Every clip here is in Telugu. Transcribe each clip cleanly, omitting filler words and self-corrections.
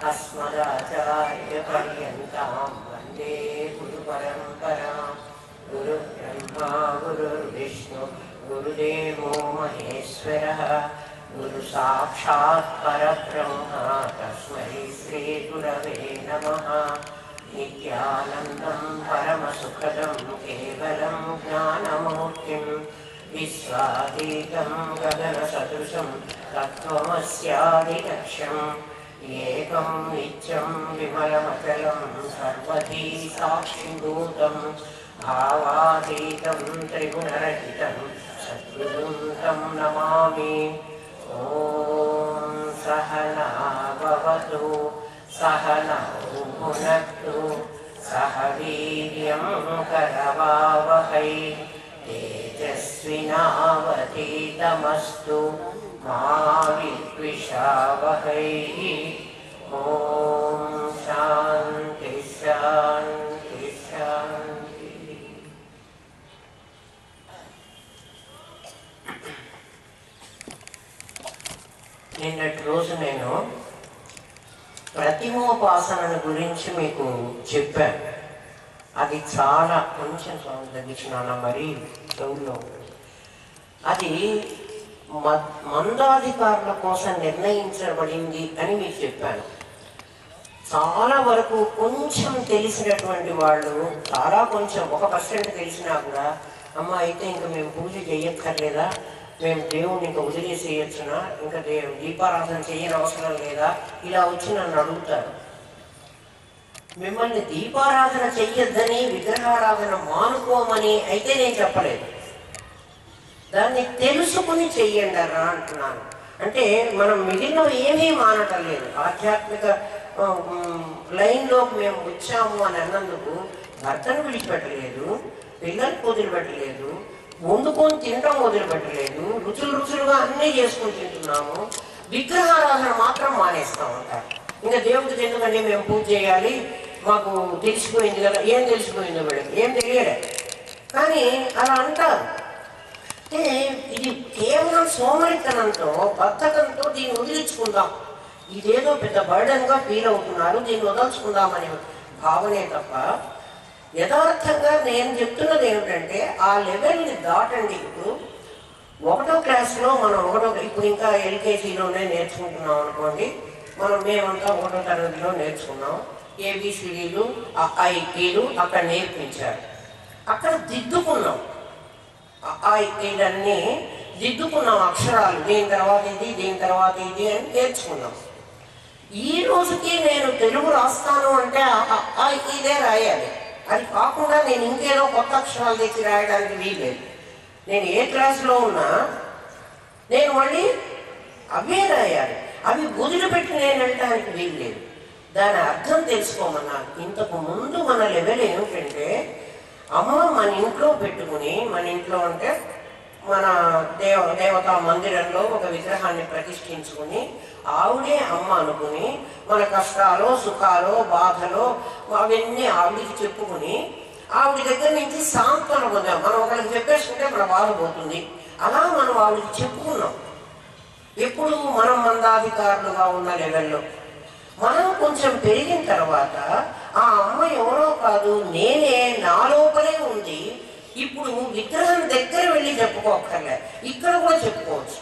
अस्मदाचार्यपर्यन्तां वन्दे गुरुपरम्परां। गुरुब्रह्मा गुरुर्विष्णु गुरुदेवो महेश्वरः गुरुसाक्षात् परब्रह्म तस्मै श्रीगुरवे नमः। नित्यानन्दं परमसुखदं केवलं ज्ञानमूर्तिं विश्वातीतं गगनसदृशं तत्त्वमस्यादिलक्ष्यम् एकं नित्यं विमलमचलं सर्वधी साक्षिभूतं भावातीतं त्रिगुणरहितं सद्गुरुं तं नमामि। ॐ सहना भवतु सहनौ भुनक्तु सह वीर्यं करवावहै तेजस्विनावधीतमस्तु मा विद्विषावहै। ॐ शान्ति शान्ति शान्ति। నిన్నటి రోజు నేను ప్రతిమోపాసన గురించి మీకు చెప్పాను. అది చాలా కొంచెం స్వామి తగ్గించిన మరి చెవుల్లో అది మందాధికారుల కోసం నిర్ణయించబడింది అని మీకు చెప్పాను. చాలా వరకు కొంచెం తెలిసినటువంటి వాళ్ళు, చాలా కొంచెం 1% తెలిసినా కూడా అమ్మ అయితే ఇంకా మేము పూజ చేయక్కర్లేదా, మేము దేవుణ్ణి ఇంకా వదిలేసేయచ్చునా, ఇంకా దీపారాధన చేయని అవసరం లేదా, ఇలా వచ్చి నన్ను అడుగుతారు. మిమ్మల్ని దీపారాధన చెయ్యొద్దని, విగ్రహారాధన మానుకోమని అయితే నేను చెప్పలేదు. దాన్ని తెలుసుకుని చెయ్యండి అన్నా అంటున్నాను. అంటే మనం మిగిలిన ఏమీ మానటం లేదు. ఆధ్యాత్మిక లైన్లోకి మేము వచ్చాము అని అన్నందుకు భర్తను విడిచిపెట్టలేదు, పిల్లలకు వదిలిపెట్టలేదు, వండుకొని తినడం వదిలిపెట్టలేదు, రుచులుగా అన్నీ చేసుకొని తింటున్నాము. విగ్రహారాధన మాత్రం మానేస్తాం అంటారు. ఇంకా దేవుడికి ఎందుకంటే మేము పూజ చేయాలి, మాకు తెలిసిపోయింది కదా. ఏం తెలిసిపోయిందో వీళ్ళకి ఏం తెలియలే, కానీ అలా అంటారు. అంటే ఇది కేవలం సోమరితనంతో, బద్ధకంతో దీన్ని వదిలించుకుందాం, ఇదేదో పెద్ద బర్డన్గా ఫీల్ అవుతున్నారు, దీన్ని వదల్చుకుందామనే భావనే తప్ప యథార్థంగా నేను చెప్తున్నది ఏమిటంటే ఆ లెవెల్ని దాటండి. ఇప్పుడు 1వ క్లాస్లో మనం ఇప్పుడు ఇంకా ఎల్కేజీలోనే నేర్చుకుంటున్నాం అనుకోండి. మేమంతా 1వ తరగతిలో నేర్చుకున్నాం. ఏబిసిడీలు ఐఈలు అక్కడ నేర్పించారు. అక్కడ దిద్దుకున్నాం, ఐఈలన్నీ దిద్దుకున్నాం, అక్షరాలు దీని తర్వాత ఇది దీని తర్వాత ఇది అని నేర్చుకున్నాం. ఈ రోజుకి నేను తెలుగు రాస్తాను అంటే ఇదే రాయాలి. అది కాకుండా నేను ఇంకేదో కొత్త అక్షరాలు తెచ్చి రాయడానికి వీల్లేదు. నేను ఏ క్లాసులో ఉన్నా నేను మళ్ళీ అవే రాయాలి. అవి వదిలిపెట్టి నేను వెళ్ళడానికి వీల్లేదు. దాని అర్థం తెలుసుకోమన్నా. ఇంతకు ముందు మన లెవెల్ ఏమిటంటే అమ్మ మన ఇంట్లో పెట్టుకుని, మన ఇంట్లో అంటే మన దేవతా మందిరంలో ఒక విగ్రహాన్ని ప్రతిష్ఠించుకుని ఆవిడే అమ్మ అనుకుని మన కష్టాలు సుఖాలు బాధలు అవన్నీ ఆవిడికి చెప్పుకుని ఆవిడ దగ్గర నుంచి సాంత్వన పొందాం. మనం ఒకరికి చెప్పేసుకుంటే మన బాధ పోతుంది. అలా మనం ఆవిడికి చెప్పుకున్నాం. ఎప్పుడు మనం మందాధికారులుగా ఉన్న లెవెల్లో. మనం కొంచెం పెరిగిన తర్వాత ఆ అమ్మ ఎవరో కాదు, నేనే, నా లోపలే ఉంది. ఇప్పుడు విగ్రహం దగ్గర వెళ్ళి చెప్పుకోక్కర్లే, ఇక్కడ కూడా చెప్పుకోవచ్చు.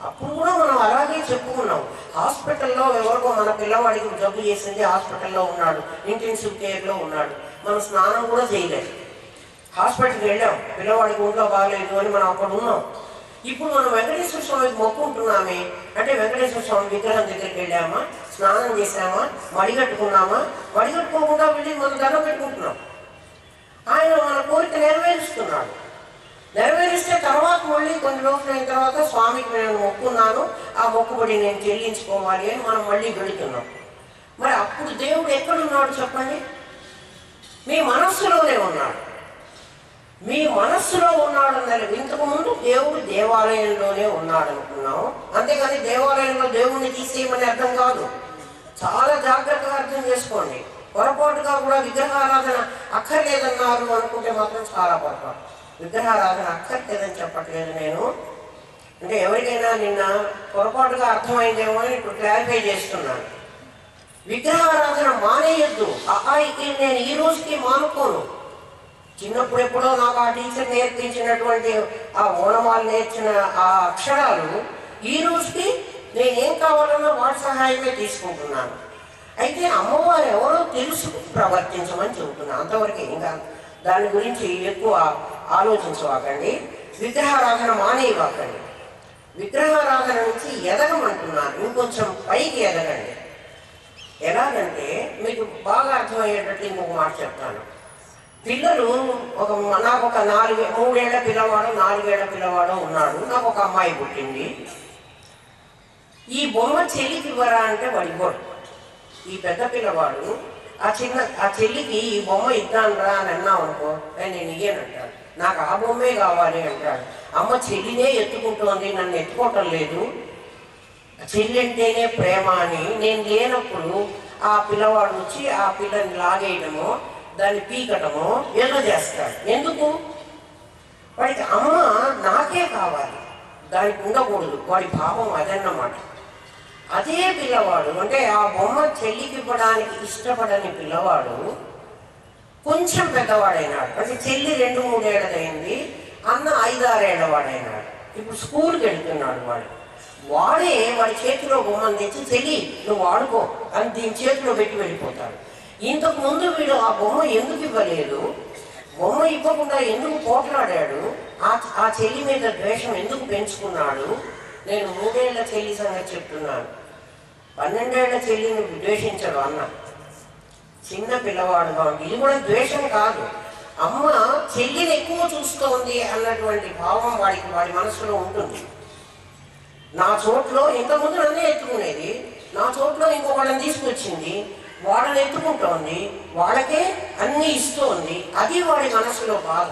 అప్పుడు కూడా మనం అలాగే చెప్పుకున్నాం. హాస్పిటల్లో ఎవరికో మన పిల్లవాడికి జబ్బు చేసింది, హాస్పిటల్లో ఉన్నాడు, ఇంటెన్సివ్ కేర్లో ఉన్నాడు, మనం స్నానం కూడా చేయలేదు. హాస్పిటల్కి వెళ్ళాం, పిల్లవాడికి ఒంట్లో బాగాలేదు అని మనం అక్కడ ఉన్నాం. ఇప్పుడు మనం వెంకటేశ్వర స్వామికి మొక్కుంటున్నామే అంటే వెంకటేశ్వర స్వామి విగ్రహం దగ్గరికి వెళ్ళామా, స్నానం చేసామా, మడిగట్టుకున్నామా, మడిగట్టుకోకుండా వెళ్ళి మనం దండం పెట్టుకుంటున్నాం. ఆయన మన కోరిక నెరవేరుస్తున్నాడు. నెరవేరిస్తే తర్వాత మళ్ళీ కొన్ని రోజులు అయిన తర్వాత స్వామికి నేను మొక్కున్నాను, ఆ మొక్కుబడి నేను చెల్లించుకోవాలి అని మనం మళ్ళీ వెళుతున్నాం. మరి అప్పుడు దేవుడు ఎక్కడున్నాడు చెప్పండి? మీ మనస్సులోనే ఉన్నాడు. మీ మనస్సులో ఉన్నాడు అన్నది. ఇంతకుముందు దేవుడు దేవాలయంలోనే ఉన్నాడు అనుకున్నాం, అంతేగాని దేవాలయంలో దేవుణ్ణి తీసేయమని అర్థం కాదు. చాలా జాగ్రత్తగా అర్థం చేసుకోండి. పొరపాటుగా కూడా విగ్రహారాధన అక్కర్లేదన్నారు అనుకుంటే మాత్రం చాలా పొరపాటు. విగ్రహారాధన అక్కర్లేదని చెప్పట్లేదు నేను. అంటే ఎవరికైనా నిన్న పొరపాటుగా అర్థమైందేమో అని ఇప్పుడు క్లారిఫై చేస్తున్నాను. విగ్రహారాధన మానేయొద్దు. నేను ఈ రోజుకి మానుకోను. చిన్నప్పుడు ఎప్పుడో నాకు ఆ టీచర్ నేర్పించినటువంటి ఆ ఓనమాలు నేర్చిన ఆ అక్షరాలు ఈ రోజుకి నేనేం కావాలన్నా వాటి సహాయమే తీసుకుంటున్నాను. అయితే అమ్మవారు ఎవరో తెలుసు ప్రవర్తించమని చెబుతున్నాను, అంతవరకే. ఇంకా దాని గురించి ఎక్కువ ఆలోచించవాకండి. విగ్రహారాధన మానేయవాకండి. విగ్రహారాధన నుంచి ఎదగమంటున్నాను, ఇంకొంచెం పైకి ఎదగండి. ఎలాగంటే మీకు బాగా అర్థమయ్యేటట్టు ఇంకొక మాట చెప్తాను. పిల్లలు నాకు ఒక 3 ఏళ్ల పిల్లవాడు 4 ఏళ్ల పిల్లవాడు ఉన్నాడు. నాకు ఒక అమ్మాయి పుట్టింది. ఈ బొమ్మ చెల్లికి ఇవ్వరా అంటే వాడు ఇవ్వడు. ఈ పెద్ద పిల్లవాడు ఆ చెల్లికి ఈ బొమ్మ ఇద్దాను రా అని అన్నాం అనుకో, నేను ఇయ్యనంటాడు. నాకు ఆ బొమ్మే కావాలి అంటాడు. అమ్మ చెల్లినే ఎత్తుకుంటోంది, నన్ను ఎత్తుకోవటం లేదు, చెల్లి అంటేనే ప్రేమ అని నేను లేనప్పుడు ఆ పిల్లవాడు వచ్చి ఆ పిల్లని లాగేయటమో దాన్ని పీకటమో ఏదో చేస్తాడు. ఎందుకు? వాడికి అమ్మ నాకే కావాలి, దానికి ఉండకూడదు. వాడి భావం అదన్నమాట. అదే పిల్లవాడు అంటే ఆ బొమ్మ చెల్లికి ఇవ్వడానికి ఇష్టపడని పిల్లవాడు కొంచెం పెద్దవాడైనాడు. అంటే చెల్లి 2-3 ఏళ్ళదైంది, అన్న 5-6 ఏళ్ళవాడైనాడు. ఇప్పుడు స్కూల్కి వెళ్తున్నాడు. వాడే వాడి చేతిలో బొమ్మను తెచ్చి చెల్లి నువ్వు వాడుకో అని దీని చేతిలో పెట్టి వెళ్ళిపోతాడు. ఇంతకు ముందు వీడు ఆ బొమ్మ ఎందుకు ఇవ్వలేదు, బొమ్మ ఇవ్వకుండా ఎందుకు పోట్లాడాడు, ఆ చెల్లి మీద ద్వేషం ఎందుకు పెంచుకున్నాడు? నేను 3 ఏళ్ల చెల్లి సంగతి చెప్తున్నాను. 12 ఏళ్ల చెల్లిని ద్వేషించడు అన్న. చిన్న పిల్లవాడుగా ఉంది. ఇది కూడా ద్వేషం కాదు. అమ్మ చెల్లిని ఎక్కువ చూస్తోంది అన్నటువంటి భావం వాడి మనసులో ఉంటుంది. నా చోట్లో ఇంతకుముందు నన్నే ఎత్తుకునేది, నా చోట్లో ఇంకొకళ్ళని తీసుకొచ్చింది, వాళ్ళని ఎత్తుకుంటోంది, వాళ్ళకే అన్నీ ఇస్తోంది. అది వాడి మనసులో బాధ.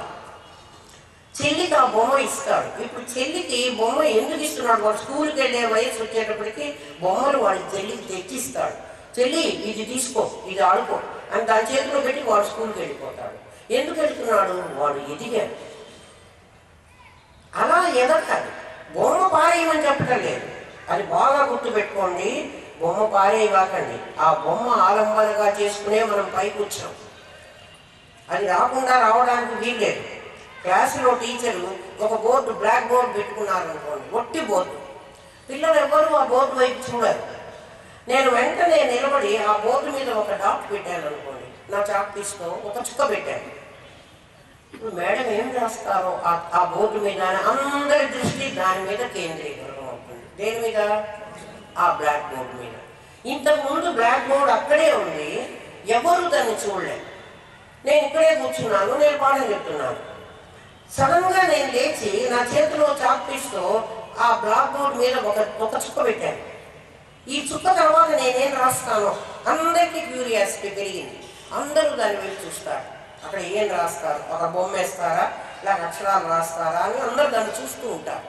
చెల్లికి ఆ బొమ్మ ఇస్తాడు. ఇప్పుడు చెల్లికి బొమ్మ ఎందుకు ఇస్తున్నాడు? వాడు స్కూల్కి వెళ్ళే వయసు వచ్చేటప్పటికి బొమ్మలు వాడి చెల్లికి తెచ్చిస్తాడు. చెల్లి ఇది తీసుకో, ఇది ఆడుకో అని దాని చేతిలో పెట్టి వాడు స్కూల్కి వెళ్ళిపోతాడు. ఎందుకు వెళ్తున్నాడు? వాడు ఎదిగాడు. అలా ఎదగాలి. బొమ్మ పారేయమని చెప్పటం లేదు, అది బాగా గుర్తుపెట్టుకోండి. బొమ్మ పారేయవాకండి. ఆ బొమ్మ ఆలంబనగా చేసుకునే మనం పైకి వచ్చాం. అది రావడానికి వీల్లేదు. క్లాసులో టీచరు ఒక బోర్డు, బ్లాక్ బోర్డు పెట్టుకున్నారనుకోండి, ఒట్టి బోర్డు. పిల్లలు ఎవరు ఆ బోర్డు వైపు చూడరు. నేను వెంటనే నిలబడి ఆ బోర్డు మీద ఒక డాట్ పెట్టాను అనుకోండి, నా చాక్ తీసుకో ఒక చుక్క పెట్టాను. ఇప్పుడు మేడం ఏం రాస్తారో ఆ బోర్డు మీద అందరి దృష్టి దాని మీద కేంద్రీకృతం అవుతుంది. దేని మీద? ఆ బ్లాక్ బోర్డు మీద. ఇంతకుముందు బ్లాక్ బోర్డు అక్కడే ఉంది, ఎవరు దాన్ని చూడలేదు. నేను ఇక్కడే కూర్చున్నాను, నేను పాఠం చెప్తున్నాను. సడన్గా నేను లేచి నా చేతిలో చాక్ పీస్తో ఆ బ్లాక్ బోర్డు మీద ఒక చుక్క పెట్టాను. ఈ చుక్క తర్వాత నేనేం రాస్తానో అందరికీ క్యూరియాసిటీ పెరిగింది. అందరూ దాన్ని వెళ్ళి చూస్తారు. అక్కడ ఏం రాస్తారు, ఒక బొమ్మ వేస్తారా లేక అక్షరాలు రాస్తారా అని అందరూ దాన్ని చూస్తూ ఉంటారు.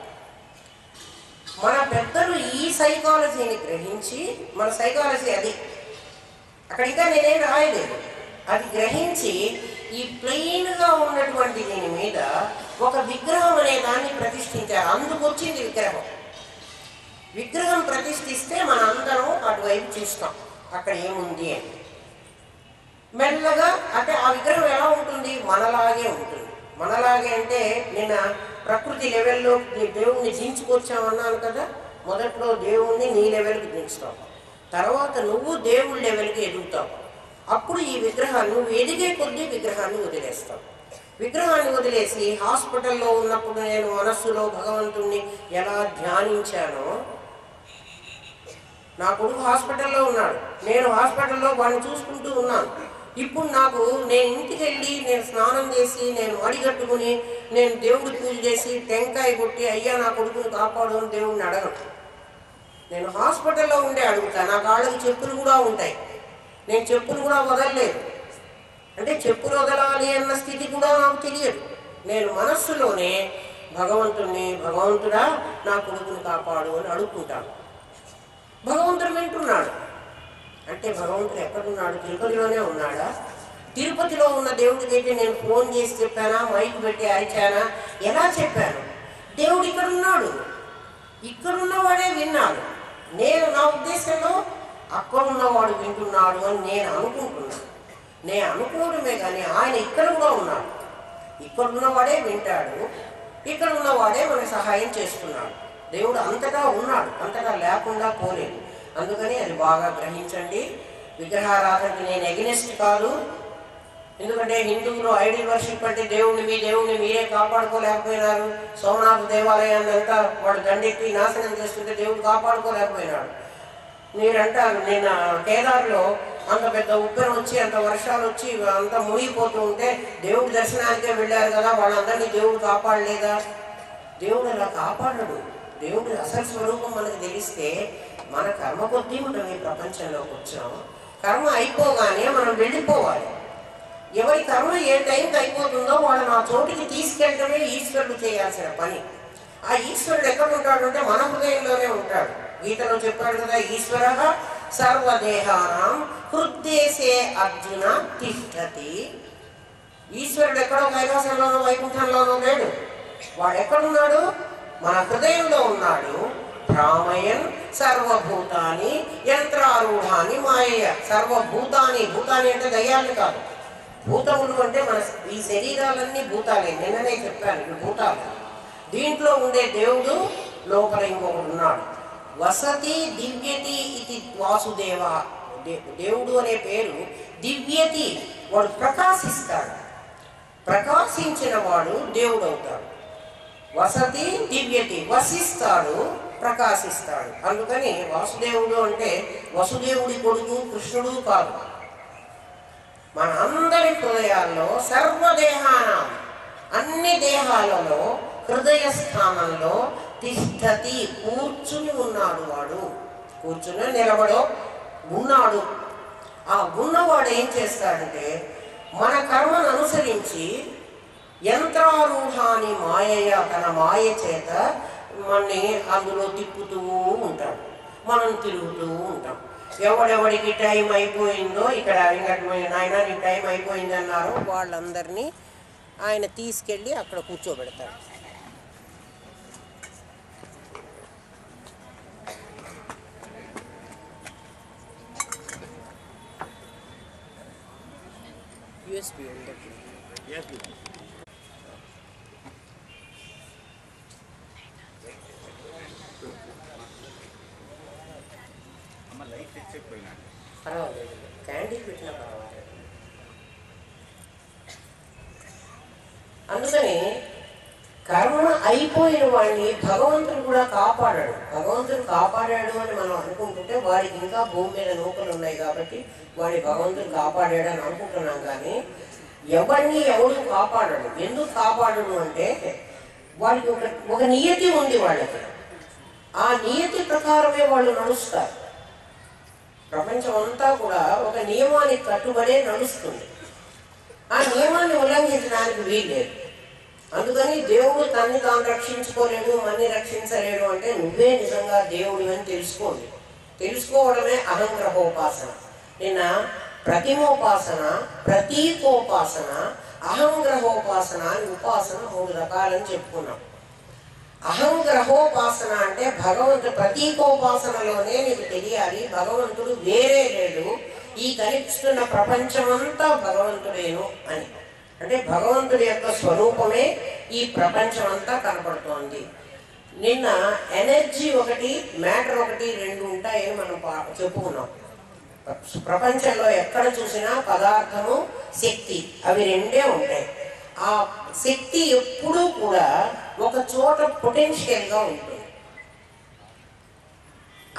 మన పెద్దలు ఈ సైకాలజీని గ్రహించి, మన సైకాలజీ అది, అక్కడ ఇంకా నేనేం రాయలేదు, అది గ్రహించి ఈ ప్లెయిన్గా ఉన్నటువంటి దీని మీద ఒక విగ్రహం అనే దాన్ని ప్రతిష్ఠించారు. అందుకు వచ్చింది విగ్రహం. విగ్రహం ప్రతిష్ఠిస్తే మన అందరం అటువైపు చూస్తాం అక్కడ ఏముంది అని. మెల్లగా అంటే ఆ విగ్రహం ఎలా ఉంటుంది? మనలాగే ఉంటుంది. మనలాగే అంటే నేను ప్రకృతి లెవెల్లో దేవుణ్ణి దించుకొచ్చామన్నాను కదా. మొదట్లో దేవుణ్ణి నీ లెవెల్కి దించుతావు, తర్వాత నువ్వు దేవుడి లెవెల్కి ఎదుగుతావు. అప్పుడు ఈ విగ్రహాన్ని నువ్వు ఎదిగే కొద్దీ విగ్రహాన్ని వదిలేస్తావు. విగ్రహాన్ని వదిలేసి హాస్పిటల్లో ఉన్నప్పుడు నేను మనస్సులో భగవంతుణ్ణి ఎలా ధ్యానించానో, నా కొడుకు హాస్పిటల్లో ఉన్నాడు, నేను హాస్పిటల్లో వాడిని చూసుకుంటూ ఉన్నాను. ఇప్పుడు నేను ఇంటికి వెళ్ళి నేను స్నానం చేసి నేను అడిగట్టుకుని నేను దేవుడి పూజ చేసి టెంకాయ కొట్టి అయ్యా నా కొడుకుని కాపాడు అని దేవుడిని అడగను. నేను హాస్పిటల్లో ఉండే అడుగుతాను. నా కాళ్ళకి చెప్పులు కూడా ఉంటాయి, నేను చెప్పులు కూడా వదలలేదు. అంటే చెప్పులు వదలాలి అన్న స్థితి కూడా నాకు తెలియదు. నేను మనస్సులోనే భగవంతుడా నా కొడుకుని కాపాడు అని అడుగుకుంటాను. భగవంతుడు వింటున్నాడు. అంటే భగవంతుడు ఎక్కడున్నాడు? తిరుపతిలోనే ఉన్నాడా? తిరుపతిలో ఉన్న దేవుడికైతే నేను ఫోన్ చేసి చెప్పానా, మైక్ పెట్టి అరిచానా, ఎలా చెప్పాను? దేవుడు ఇక్కడున్నాడు, ఇక్కడున్నవాడే విన్నాడు. నా ఉద్దేశంలో అక్కడున్నవాడు వింటున్నాడు అని నేను అనుకుంటున్నాను. నేను అనుకోవడమే కానీ ఆయన ఇక్కడ కూడా ఉన్నాడు. ఇక్కడున్నవాడే వింటాడు, ఇక్కడ ఉన్నవాడే మనకు సహాయం చేస్తున్నాడు. దేవుడు అంతటా ఉన్నాడు, అంతటా లేకుండా పోలేదు. అందుకని అది బాగా గ్రహించండి. విగ్రహారాధనకి నేను ఎగనెస్ట్ కాదు. ఎందుకంటే హిందువులు ఐడియల్ వర్షిప్ అంటే మీ దేవుణ్ణి మీరే కాపాడుకోలేకపోయినారు. సోమనాథ దేవాలయాన్ని అంతా వాడు దండెత్తి నాశనం చేస్తుంటే దేవుడు కాపాడుకోలేకపోయినాడు. మీరంటారు నిన్న కేదార్లో అంత పెద్ద ఉప్పెన వచ్చి అంత వర్షాలు వచ్చి అంత మునిగిపోతూ ఉంటే దేవుడు దర్శనానికే వెళ్ళారు కదా, వాళ్ళందరినీ దేవుడు కాపాడలేదా? దేవుడు అలా కాపాడడు. దేవుడు అసలు స్వరూపం మనకు తెలిస్తే మన కర్మ కొద్దీ మనం ఈ ప్రపంచంలోకి వచ్చాము. కర్మ అయిపోగానే మనం వెళ్ళిపోవాలి. ఎవరి కర్మ ఏ టైంకి అయిపోతుందో వాళ్ళని ఆ చోటికి తీసుకెళ్ళడమే ఈశ్వరుడు చేయాల్సిన పని. ఆ ఈశ్వరుడు ఎక్కడ ఉంటాడు అంటే మన హృదయంలోనే ఉంటాడు. గీతలో చెప్పాడు కదా, ఈశ్వర సర్వదేహానాం హృద్దేశే అర్జున తిష్టతి. ఈశ్వరుడు ఎక్కడో కైలాసంలోనో వైకుంఠంలోనో లేడు. వాడు ఎక్కడున్నాడు? మన హృదయంలో ఉన్నాడు. భ్రామయన్ సర్వభూతాని యంత్రారూఢాన్ని మాయ. సర్వభూతాని, భూతాని అంటే దయ్యాలు కాదు, భూతములు అంటే మన ఈ శరీరాలన్నీ భూతాలే. నిన్ననే చెప్పాను, ఇవి భూతాలు. దీంట్లో ఉండే దేవుడు లోపల ఇంకొకడు ఉన్నాడు. వసతి దివ్యతి ఇది వాసుదేవ. దేవుడు అనే పేరు దివ్యతి, వాడు ప్రకాశిస్తాడు. ప్రకాశించిన వాడు దేవుడు అవుతాడు. వసతి దివ్యతి, వసిస్తాడు, ప్రకాశిస్తాడు. అందుకని వాసుదేవుడు అంటే వసుదేవుడి కొడుకు కృష్ణుడు కాదు. మన అందరి హృదయాల్లో సర్వదేహానం, అన్ని దేహాలలో హృదయ స్థానంలో తిష్టతి, కూర్చుని ఉన్నాడు. వాడు కూర్చుని నిలబడో ఉన్నాడు. ఆ ఉన్నవాడు ఏం చేస్తాడంటే మన కర్మను అనుసరించి యంత్రారూఢాన్ని మాయయ, తన మాయ చేత మనని అందులో తిప్పుతూ ఉంటాడు. మనం తిరుగుతూ ఉంటాం. ఎవడెవడికి టైం అయిపోయిందో, ఇక్కడ నాయన నీ టైం అయిపోయింది అన్నారో వాళ్ళందరినీ ఆయన తీసుకెళ్ళి అక్కడ కూర్చోబెడతాడు. యూఎస్బీ ఉంది. పర్వాలేదు, క్యాండిల్ పెట్టినా పర్వాలేదు. అందుకని కర్మ అయిపోయిన వాడిని భగవంతుడు కూడా కాపాడాడు. భగవంతుడు కాపాడాడు అని మనం అనుకుంటుంటే వాడికి ఇంకా భూమి మీద నూకలు ఉన్నాయి కాబట్టి వాడి భగవంతుడు కాపాడాడు అని అనుకుంటున్నాం. కానీ ఎవరిని ఎవడు కాపాడడు. ఎందుకు కాపాడడు అంటే వాడికి ఒక నియతి ఉంది వాళ్ళకి. ఆ నియతి ప్రకారమే వాళ్ళు నడుస్తారు. ప్రపంచం అంతా కూడా ఒక నియమానికి కట్టుబడే నడుస్తుంది. ఆ నియమాన్ని ఉల్లంఘించడానికి వీల్లేదు. అందుకని దేవుడు తన్ని తాను రక్షించుకోలేడు, మన్ని రక్షించలేడు అంటే నువ్వే నిజంగా దేవుడు అని తెలుసుకోండి. తెలుసుకోవడమే అహంగ్రహోపాసన. నిన్న ప్రతిమోపాసన, ప్రతీకోపాసన, అహంగ్రహోపాసన అని ఉపాసన 3 రకాలని చెప్పుకున్నాం. అహంగ్రహోపాసన అంటే ప్రతీకోపాసనలోనే నీకు తెలియాలి భగవంతుడు వేరే లేడు, ఈ కనిపిస్తున్న ప్రపంచమంతా భగవంతుడేను అని. అంటే భగవంతుడి యొక్క స్వరూపమే ఈ ప్రపంచం అంతా కనపడుతోంది. నిన్న ఎనర్జీ ఒకటి, మ్యాటర్ ఒకటి, 2 ఉంటాయని మనం చెప్పుకున్నాం. ప్రపంచంలో ఎక్కడ చూసినా పదార్థము, శక్తి, అవి 2 ఉంటాయి. ఆ శక్తి ఎప్పుడూ కూడా ఒక చోట పొటెన్షియల్గా ఉంటుంది.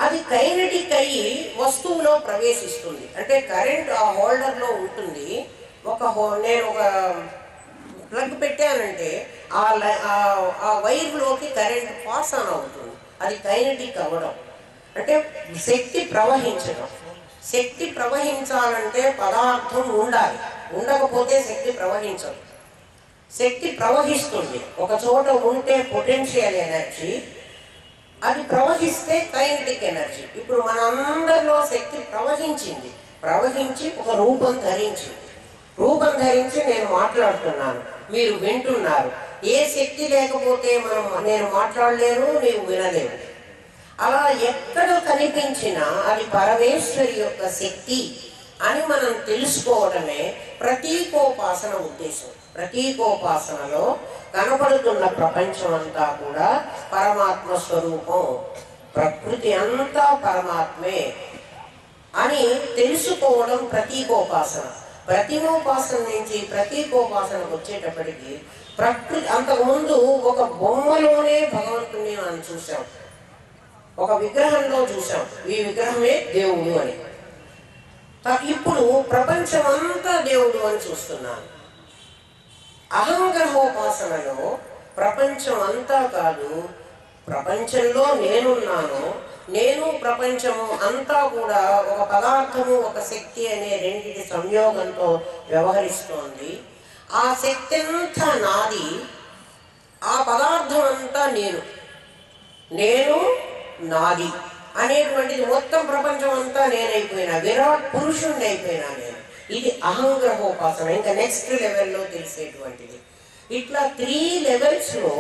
అది కైనెటిక్ అయ్యి వస్తువులో ప్రవేశిస్తుంది. అంటే కరెంట్ ఆ హోల్డర్లో ఉంటుంది. నేను ఒక ప్లగ్ పెట్టానంటే ఆ వైర్లోకి కరెంట్ పాస్ ఆన్ అవుతుంది. అది కైనెటిక్ అవ్వడం అంటే శక్తి ప్రవహించడం. శక్తి ప్రవహించాలంటే పదార్థం ఉండాలి, ఉండకపోతే శక్తి ప్రవహించదు. శక్తి ప్రవహిస్తుంది. ఒక చోట ఉంటే పొటెన్షియల్ ఎనర్జీ, అది ప్రవహిస్తే కైనెటిక్ ఎనర్జీ. ఇప్పుడు మనందరిలో శక్తి ప్రవహించింది, ప్రవహించి ఒక రూపం ధరించింది. రూపం ధరించి నేను మాట్లాడుతున్నాను, మీరు వింటున్నారు. ఏ శక్తి లేకపోతే నేను మాట్లాడలేను, నీవు వినలేవు. అలా ఎక్కడ కనిపించినా అది పరమేశ్వరి యొక్క శక్తి అని మనం తెలుసుకోవడమే ప్రతీకోపాసన ఉద్దేశం. ప్రతీకోపాసనలో కనపడుతున్న ప్రపంచం అంతా కూడా పరమాత్మ స్వరూపం, ప్రకృతి అంతా పరమాత్మే అని తెలుసుకోవడం ప్రతీకోపాసన. ప్రతిమోపాసన నుంచి ప్రతీకోపాసనకు వచ్చేటప్పటికి ప్రకృతి, అంతకుముందు ఒక బొమ్మలోనే భగవంతుని మనం చూసాం, ఒక విగ్రహంలో చూసాం, ఈ విగ్రహమే దేవుడు అని. ఇప్పుడు ప్రపంచం అంతా దేవుడు అని చూస్తున్నాను. అహంగ్రహోపాసనలో ప్రపంచం అంతా కాదు, ప్రపంచంలో నేనున్నాను, నేను ప్రపంచము అంతా కూడా ఒక పదార్థము ఒక శక్తి అనే రెండింటి సంయోగంతో వ్యవహరిస్తోంది. ఆ శక్తి అంతా నాది, ఆ పదార్థం అంతా నేను, నేను నాది అనేటువంటిది మొత్తం ప్రపంచం అంతా నేనైపోయినా, విరాట్ పురుషుణ్ణి అయిపోయినా నేను. ఇది అహంగ్రహోపాసన, ఇంకా నెక్స్ట్ లెవెల్లో తెలిసేటువంటిది. ఇట్లా 3 లెవెల్స్లో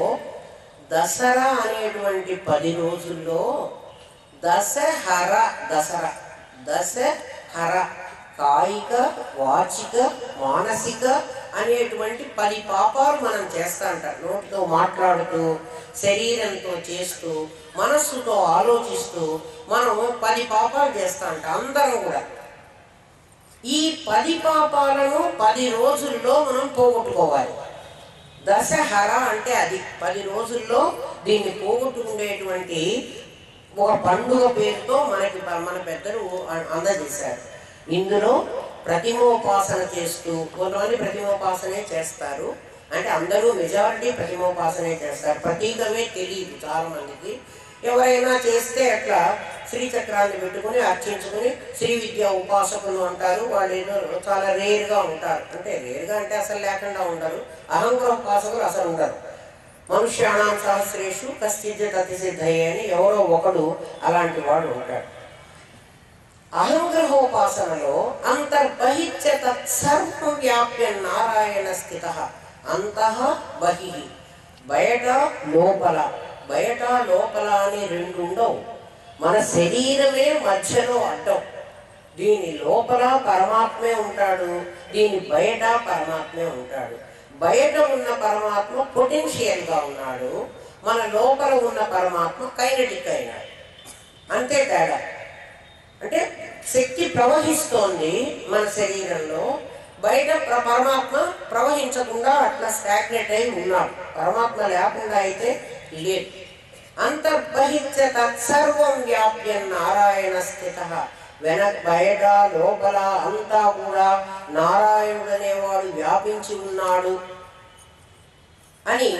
దసరా అనేటువంటి 10 రోజుల్లో దశహర, దశహర కాయిక వాచిక మానసిక అనేటువంటి 10 పాపాలు మనం చేస్తా అంటాం. నోటితో మాట్లాడుతూ, శరీరంతో చేస్తూ, మనస్సుతో ఆలోచిస్తూ మనం 10 పాపాలు చేస్తా అంటాం అందరం కూడా. ఈ 10 పాపాలను 10 రోజుల్లో మనం పోగొట్టుకోవాలి. దశహర అంటే అది 10 రోజుల్లో దీన్ని పోగొట్టుకునేటువంటి ఒక పండుగ పేరుతో మన పెద్దలు అందజేశారు. ఇందులో ప్రతిమోపాసన చేస్తూ, కొంతమంది ప్రతిమోపాసనే చేస్తారు, అంటే అందరూ మెజారిటీ ప్రతిమోపాసనే చేస్తారు. ప్రతీకమే తెలియదు చాలా మందికి. ఎవరైనా చేస్తే అట్లా శ్రీచక్రాన్ని పెట్టుకుని అర్చించుకుని శ్రీ విద్యా ఉపాసకులు అంటారు. వాళ్ళు ఏదో చాలా రేరుగా ఉంటారు, అంటే రేరుగా అంటే అసలు లేకుండా ఉండరు. అహంగ్రహ ఉపాసకులు అసలు ఉండరు. మనుష్యాణం సహస్రేషు కశ్చిత్ అతిసిద్ధయ్య అని ఎవరో ఒకడు అలాంటి వాడు ఉంటాడు. అహంగ్రహోపాసనలో అంతర్బహిత్య తత్సర్వం వ్యాప్య నారాయణ స్థిత. అంతః బహిః, బయట లోపల, బయట లోపల అని 2 ఉండవు. మన శరీరమే మధ్యలో అడ్డం. దీని లోపల పరమాత్మే ఉంటాడు, దీని బయట పరమాత్మే ఉంటాడు. బయట ఉన్న పరమాత్మ పొటెన్షియల్గా ఉన్నాడు, మన లోపల ఉన్న పరమాత్మ కైనటిక్ అయినాడు. అంతే తేడా. అంటే శక్తి ప్రవహిస్తోంది మన శరీరంలో, బయట పరమాత్మ ప్రవహించకుండా అట్లా స్టాగ్నేట్ అయి ఉన్నాడు. పరమాత్మ లేకుండా అయితే లేదు. అంతర్బహిత్య తత్సర్వం వ్యాప్య నారాయణ స్థిత. బయట లోపల అంతా కూడా నారాయణుడు అనేవాడు వ్యాపించి ఉన్నాడు అని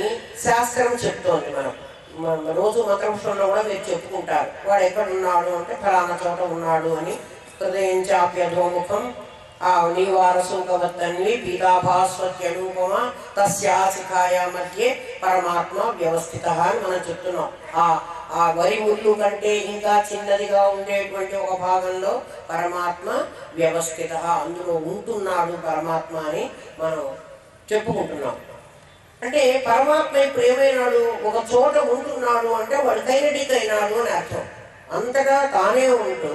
శాస్త్రం చెప్తోంది. మనం రోజు మంత్రపుష్పంలో కూడా మీరు చెప్పుకుంటారు, వాడు ఎక్కడున్నాడు అంటే ఫలానా చోట ఉన్నాడు అని. హృదయం చాప్యధోముఖం నీవారసుకవత్తన్వి పీతాభాస్వత్యనూపమ తస్యాశిఖాయ మధ్య పరమాత్మ వ్యవస్థిత అని మనం చెప్తున్నాం. ఆ వరి ముళ్ళు కంటే ఇంకా చిన్నదిగా ఉండేటువంటి ఒక భాగంలో పరమాత్మ వ్యవస్థిత, అందులో ఉంటున్నాడు పరమాత్మ అని మనం చెప్పుకుంటున్నాం. అంటే పరమాత్మ ఇప్పుడు ఏమైనాడు, ఒక చోట ఉంటున్నాడు అంటే వాడు కైనటిక్ అయినాడు అని అర్థం. అంతటా తానే ఉంటూ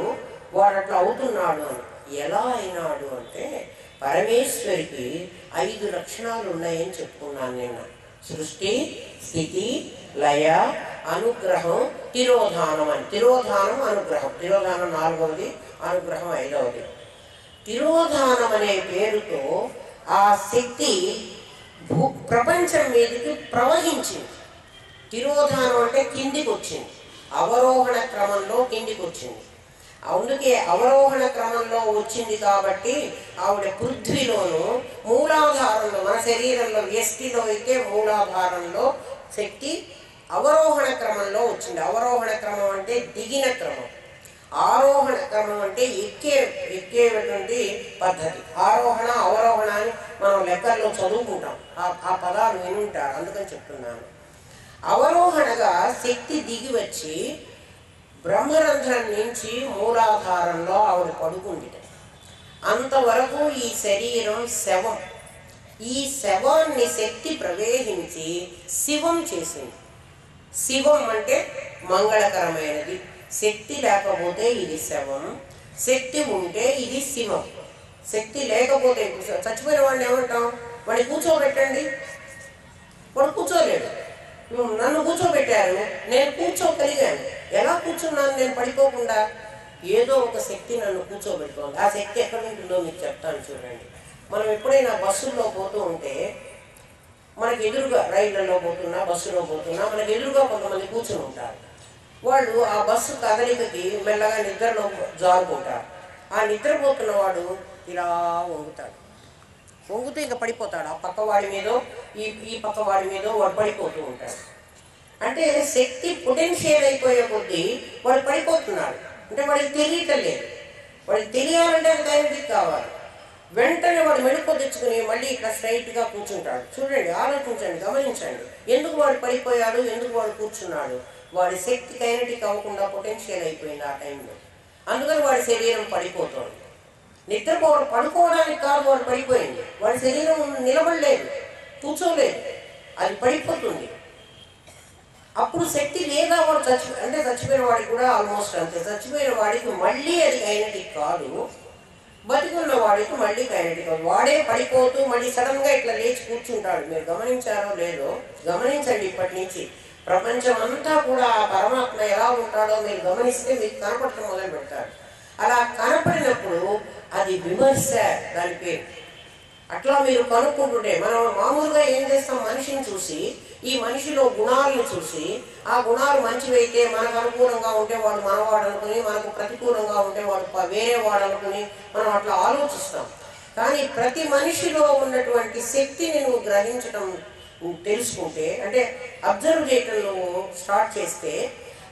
వాడు అట్లా అవుతున్నాడు అని. ఎలా అయినాడు అంటే పరమేశ్వరికి 5 లక్షణాలు ఉన్నాయని చెప్పుకున్నాను నిన్న. సృష్టి, స్థితి, లయ, అనుగ్రహం, తిరోధానం అని. తిరోధానం, అనుగ్రహం. తిరోధానం 4వది, అనుగ్రహం 5వది. తిరోధానం అనే పేరుతో ఆ శక్తి ప్రపంచం మీదకి ప్రవహించింది. తిరోధానం అంటే కిందికి వచ్చింది, అవరోహణ క్రమంలో కిందికి వచ్చింది. అందుకే అవరోహణ క్రమంలో వచ్చింది కాబట్టి ఆవిడ పృథ్వీలోను మూలాధారంలో, మన శరీరంలో వ్యష్టిలో అయితే మూలాధారంలో శక్తి అవరోహణ క్రమంలో వచ్చింది. అవరోహణ క్రమం అంటే దిగిన క్రమం, ఆరోహణ క్రమం అంటే ఎక్కేటువంటి పద్ధతి. ఆరోహణ అవరోహణ అని మనం లెక్కల్లో చదువుకుంటాం, ఆ పదాలు వినుంటారు, అందుకని చెప్తున్నాను. అవరోహణగా శక్తి దిగి వచ్చి బ్రహ్మరంధ్రం నుంచి మూలాధారంలో ఆవిడ పడుకుంది. అంతవరకు ఈ శరీరం శవం. ఈ శవాన్ని శక్తి ప్రవేశించి శివం చేసింది. శివం అంటే మంగళకరమైనది. శక్తి లేకపోతే ఇది శవం, శక్తి ఉంటే ఇది శివం. శక్తి లేకపోతే చచ్చిపోయిన వాడిని ఏమంటాం? వాడిని కూర్చోబెట్టండి, వాడు కూర్చోలేడు. నన్ను కూర్చోబెట్టారు, నేను కూర్చోగలిగాను. ఎలా కూర్చున్నాను నేను పడిపోకుండా? ఏదో ఒక శక్తి నన్ను కూర్చోబెట్టుకోండి. ఆ శక్తి ఎక్కడ ఉంటుందో మీకు చెప్తాను చూడండి. మనం ఎప్పుడైనా బస్సుల్లో పోతూ ఉంటే మనకి ఎదురుగా, రైళ్లలో పోతున్నా బస్సులో పోతున్నా మనకి ఎదురుగా కొంతమంది కూర్చుని ఉంటారు. వాళ్ళు ఆ బస్సు కదలికకి మెల్లగా నిద్రలో జారుకుంటారు. ఆ నిద్రపోతున్న వాడు ఇలా వంగుతాడు, వంగితే ఇంకా పడిపోతాడు. ఆ పక్కవాడి మీదో ఈ పక్కవాడి మీదో వాడు పడిపోతూ ఉంటాడు. అంటే శక్తి పొటెన్షియల్ అయిపోయే కొద్దీ వాడు పడిపోతున్నాడు. అంటే వాడికి తెలియటం లేదు. వాడికి తెలియాలంటే అది కైనెటిక్ కావాలి. వెంటనే వాడు మెడుపు తెచ్చుకుని మళ్ళీ ఇక్కడ స్ట్రైట్గా కూర్చుంటాడు. చూడండి, ఆలోచించండి, గమనించండి. ఎందుకు వాడు పడిపోయాడు, ఎందుకు వాడు కూర్చున్నాడు? వాడి శక్తి కైనెటిక్ అవ్వకుండా పొటెన్షియల్ అయిపోయింది ఆ టైంలో. అందుకని వాడి శరీరం పడిపోతుంది. నిద్రపోవడం పడుకోవడానికి కాదు, వాడు పడిపోయింది. వాడి శరీరం నిలబడలేదు, కూర్చోలేదు, అది పడిపోతుంది. అప్పుడు శక్తి లేదా వాడు చచ్చిపోయిన వాడికి కూడా ఆల్మోస్ట్ అంతే. చచ్చిపోయిన వాడికి మళ్ళీ అది కైనెటిక్ కాదు, బతికున్న వాడికి మళ్ళీ కైనెటిక్ కాదు. వాడే పడిపోతూ మళ్ళీ సడన్గా ఇట్లా లేచి కూర్చుంటాడు. మీరు గమనించారో లేదో గమనించండి. ఇప్పటి నుంచి ప్రపంచం అంతా కూడా ఆ పరమాత్మ ఎలా ఉంటాడో మీరు గమనిస్తే మీకు కనపడటం మొదలు పెడతాడు. అలా కనపడినప్పుడు అది విమర్శ, దాని పేరు. అట్లా మీరు కనుక్కుంటుంటే మనం మామూలుగా ఏం చేస్తాం? మనిషిని చూసి, ఈ మనిషిలో గుణాలను చూసి, ఆ గుణాలు మంచివైతే మనకు అనుకూలంగా ఉంటే వాడు మనవాడు అనుకుని, మనకు ప్రతికూలంగా ఉంటే వాడు వేరే వాడు అనుకుని మనం అట్లా ఆలోచిస్తాం. కానీ ప్రతి మనిషిలో ఉన్నటువంటి శక్తిని నువ్వు గ్రహించడం తెలుసుకుంటే, అంటే అబ్జర్వ్ చేయటం నువ్వు స్టార్ట్ చేస్తే,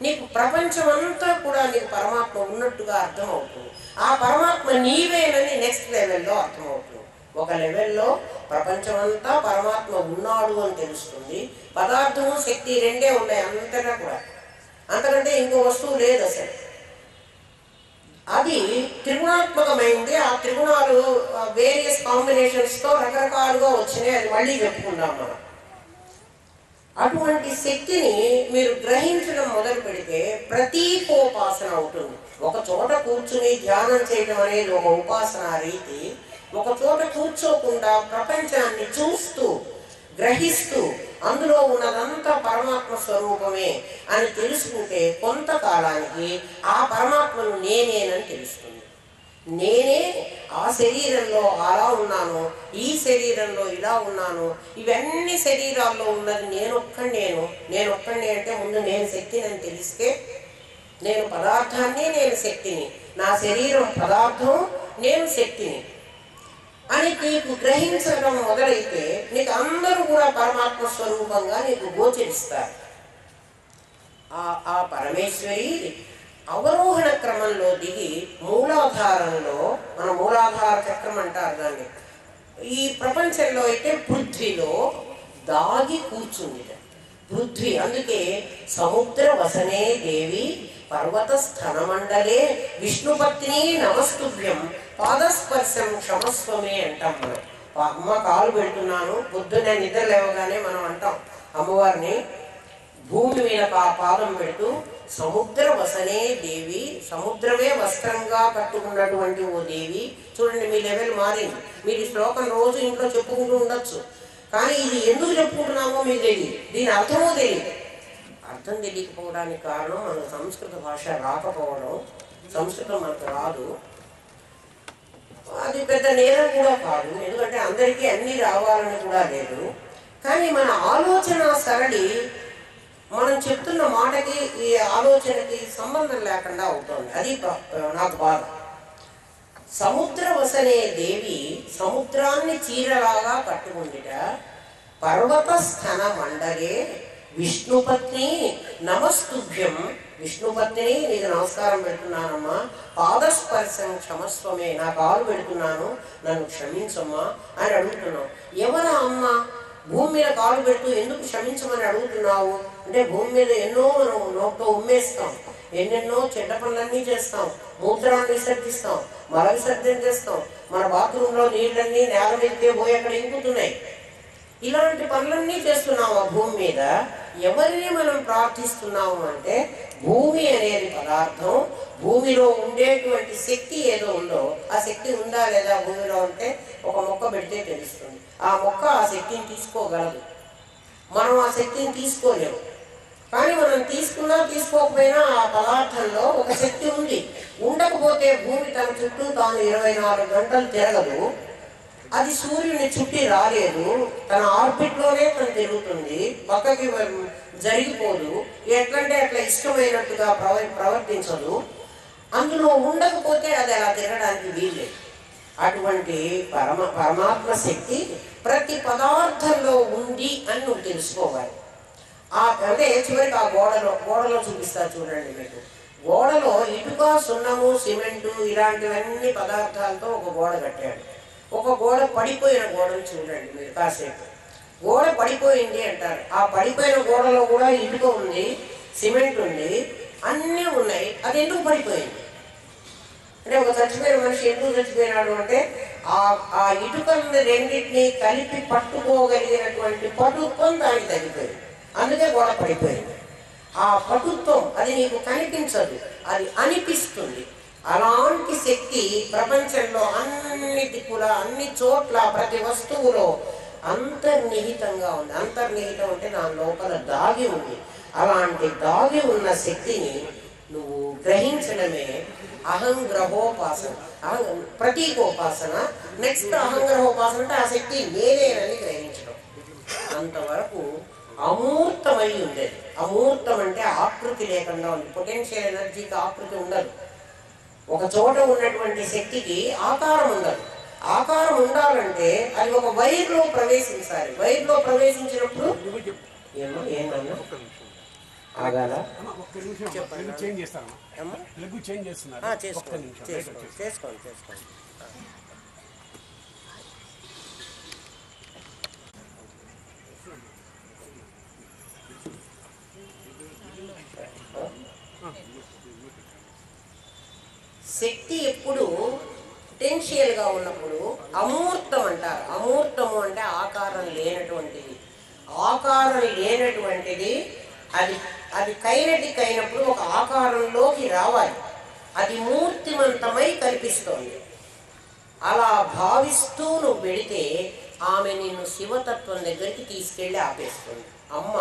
నీకు ప్రపంచం అంతా కూడా నీకు పరమాత్మ ఉన్నట్టుగా అర్థమవుతుంది. ఆ పరమాత్మ నీవేనని నెక్స్ట్ లెవెల్లో అర్థమవుతుంది. ఒక లెవెల్లో ప్రపంచం అంతా పరమాత్మ ఉన్నాడు అని తెలుస్తుంది. పదార్థము శక్తి రెండే ఉన్నాయి అంతటా కూడా, అంతకంటే ఇంకో వస్తువు లేదు అసలు. అది త్రిగుణాత్మకమైంది. ఆ త్రిగుణాలు వేరియస్ కాంబినేషన్స్తో రకరకాలుగా వచ్చినాయి. అది మళ్ళీ చెప్పుకుందాం మనం. అటువంటి శక్తిని మీరు గ్రహించడం మొదలు పెడితే ప్రతీకోపాసన అవుతుంది. ఒక చోట కూర్చుని ధ్యానం చేయడం అనేది ఒక ఉపాసన రీతి. ఒక చోట కూర్చోకుండా ప్రపంచాన్ని చూస్తూ గ్రహిస్తూ అందులో ఉన్నదంతా పరమాత్మ స్వరూపమే అని తెలుసుకుంటే కొంతకాలానికి ఆ పరమాత్మను నేనేనని తెలుస్తుంది. నేనే ఆ శరీరంలో అలా ఉన్నాను, ఈ శరీరంలో ఇలా ఉన్నాను, ఇవన్నీ శరీరాల్లో ఉన్నది నేనొక్కడినే అంటే ముందు నేను శక్తిని అని తెలిస్తే, నేను పదార్థాన్ని, నేను శక్తిని, నా శరీరం పదార్థం, నేను శక్తిని అని నీకు గ్రహించడం మొదలైతే నీకు అందరూ కూడా పరమాత్మ స్వరూపంగా నీకు గోచరిస్తారు. ఆ పరమేశ్వరి అవరోహణ క్రమంలో దిగి మూలాధారంలో, మన మూలాధార చక్రం అంటారు దాన్ని, ఈ ప్రపంచంలో అయితే పృథ్వీలో దాగి కూర్చుంది. పృథ్వీ అందుకే సముద్ర వసనే దేవి పర్వత స్థనమండలే విష్ణుపత్ని నమస్తుభ్యం పాదస్పర్శం క్షమస్వమే అంటాం మనం. అమ్మ కాలు పెడుతున్నాను, పొద్దున్నే నిద్ర లేవగానే మనం అంటాం అమ్మవారిని, భూమి మీద పాదం పెడుతూ సముద్ర వసనే దేవి, సముద్రమే వస్త్రంగా కట్టుకున్నటువంటి ఓ దేవి. చూడండి, మీ లెవెల్ మారింది. మీరు ఈ శ్లోకం రోజు ఇంట్లో చెప్పుకుంటూ ఉండొచ్చు, కానీ ఇది ఎందుకు చెప్పుకుంటున్నామో మీకు తెలియదు, దీని అర్థమో తెలియదు. అర్థం తెలియకపోవడానికి కారణం మనకు సంస్కృత భాష రాకపోవడం. సంస్కృతం మనకు రాదు, అది పెద్ద నేరం కూడా కాదు, ఎందుకంటే అందరికీ అన్నీ రావాలని కూడా లేదు. కానీ మన ఆలోచన సరళి మనం చెప్తున్న మాటకి ఈ ఆలోచనకి సంబంధం లేకుండా అవుతుంది. అది నాకు బాధ. సముద్ర వసనే దేవి సముద్రాన్ని చీరలాగా కట్టుకుందిట, పర్వత స్థన మండలే విష్ణుపత్ని నమస్తుభ్యం, విష్ణుపత్ని నీకు నమస్కారం పెడుతున్నానమ్మా, పాదస్పర్శం క్షమస్వమే, నా కాలు పెడుతున్నాను, నన్ను క్షమించమ్మా అని అడుగుతున్నావు. ఎవరా అమ్మ? భూమి మీద కాలు పెడుతూ ఎందుకు క్షమించమని అడుగుతున్నావు అంటే, భూమి మీద ఎన్నో మనం నోట్లో ఉమ్మేస్తాం, ఎన్నెన్నో చెడ్డ పనులన్నీ చేస్తాం, మూత్రాన్ని విసర్జిస్తాం, మల విసర్జన చేస్తాం, మన బాత్రూంలో నీళ్ళన్నీ నేల మీదకే పోయి అక్కడ ఇంకుతున్నాయి. ఇలాంటి పనులన్నీ చేస్తున్నాము ఆ భూమి మీద. ఎవరిని మనం ప్రార్థిస్తున్నాము అంటే భూమి అనేది పదార్థం, భూమిలో ఉండేటువంటి శక్తి ఏదో ఉందో ఆ శక్తి ఉందా లేదా భూమిలో ఉంటే ఒక మొక్క పెడితే తెలుస్తుంది. ఆ మొక్క ఆ శక్తిని తీసుకోగలదు, మనం ఆ శక్తిని తీసుకోలేము. కానీ మనం తీసుకున్నా తీసుకోకపోయినా ఆ పదార్థంలో ఒక శక్తి ఉంది. ఉండకపోతే భూమి తన చుట్టూ తాను 24 గంటలు తిరగదు, అది సూర్యుని చుట్టి రాలేదు, తన ఆర్బిట్లోనే తను తిరుగుతుంది, పక్కకి జరిగిపోదు, ఎట్లంటే అట్లా ఇష్టమైనట్టుగా ప్రవర్తించదు. అందులో ఉండకపోతే అది అలా తిరగడానికి వీల్లేదు. అటువంటి పరమాత్మ శక్తి ప్రతి పదార్థంలో ఉంది అని నువ్వు తెలుసుకోవాలి. అంటే చివరికి ఆ గోడలో చూపిస్తా చూడండి. మీకు గోడలో ఇటుక, సున్నము, సిమెంటు ఇలాంటివన్నీ పదార్థాలతో ఒక గోడ కట్టాడు. ఒక గోడ పడిపోయిన గోడను చూడండి మీరు కాసేపు. గోడ పడిపోయింది అంటారు. ఆ పడిపోయిన గోడలో కూడా ఇటుక ఉంది, సిమెంట్ ఉంది, అన్నీ ఉన్నాయి. అది ఎందుకు పడిపోయింది అంటే ఒక చచ్చిపోయిన మనిషి ఎందుకు చచ్చిపోయినాడు అంటే ఆ ఇటుకలను రెండింటినీ కలిపి పట్టుకోగలిగినటువంటి పటుత్వం దానికి తగ్గిపోయింది, అందుకే గోడ పడిపోయింది. ఆ పటుత్వం అది నీకు కనిపించదు, అది అనిపిస్తుంది. అలాంటి శక్తి ప్రపంచంలో అన్ని చోట్ల ప్రతి వస్తువులో అంతర్నిహితంగా ఉంది. అంతర్నిహితం అంటే దాని లోపల దాగి ఉంది. అలాంటి దాగి ఉన్న శక్తిని నువ్వు గ్రహించడమే అహంగ్రహోపాసన, ప్రతీకోపాసన. నెక్స్ట్ అహంగ్రహోపాసన అంటే ఆ శక్తి నేనేనని గ్రహించడం. అంతవరకు అమూర్తమై ఉండేది. అమూర్తం అంటే ఆకృతి లేకుండా ఉంది. పొటెన్షియల్ ఎనర్జీకి ఆకృతి ఉండదు. ఒక చోట ఉన్నటువంటి శక్తికి ఆకారం ఉండదు. ఆకారం ఉండాలంటే అది ఒక వైర్లో ప్రవేశించాలి. వైర్లో ప్రవేశించినప్పుడు ఏంటన్నా ఆగాల చేసుకోండి. శక్తి ఎప్పుడు పొటెన్షియల్గా ఉన్నప్పుడు అమూర్తం అంటారు. అమూర్తము అంటే ఆకారం లేనటువంటిది. ఆకారం లేనటువంటిది అది కైనటిక్ అయినప్పుడు ఒక ఆకారంలోకి రావాలి. అది మూర్తిమంతమై కనిపిస్తోంది. అలా భావిస్తూ నువ్వు పెడితే ఆమె నిన్ను శివతత్వం దగ్గరికి తీసుకెళ్ళి ఆపేస్తుంది. అమ్మ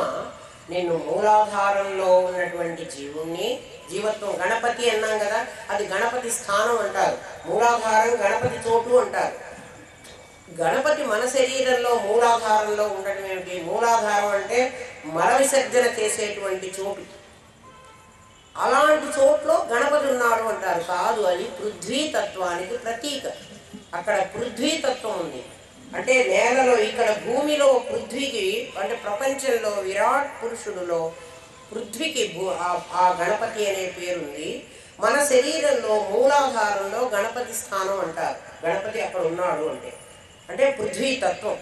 నిన్ను మూలాధారంలో ఉన్నటువంటి జీవత్వం గణపతి అన్నాం కదా, అది గణపతి స్థానం అంటారు. మూలాధారం గణపతి చోటు అంటారు. గణపతి మన శరీరంలో మూలాధారంలో ఉండటం ఏమిటి? మూలాధారం అంటే మల విసర్జన చేసేటువంటి చోటు. అలాంటి చోట్లో గణపతి ఉన్నాడు అంటారు. కాదు, అది పృథ్వీతత్వానికి ప్రతీక. అక్కడ పృథ్వీతత్వం ఉంది. అంటే నేలలో, ఇక్కడ భూమిలో పృథ్వీకి అంటే ప్రపంచంలో విరాట్ పురుషుడులో పృథ్వీకి ఆ గణపతి అనే పేరుంది. మన శరీరంలో మూలాధారంలో గణపతి స్థానం అంటారు. గణపతి అక్కడ ఉన్నాడు అంటే పృథ్వీతత్వం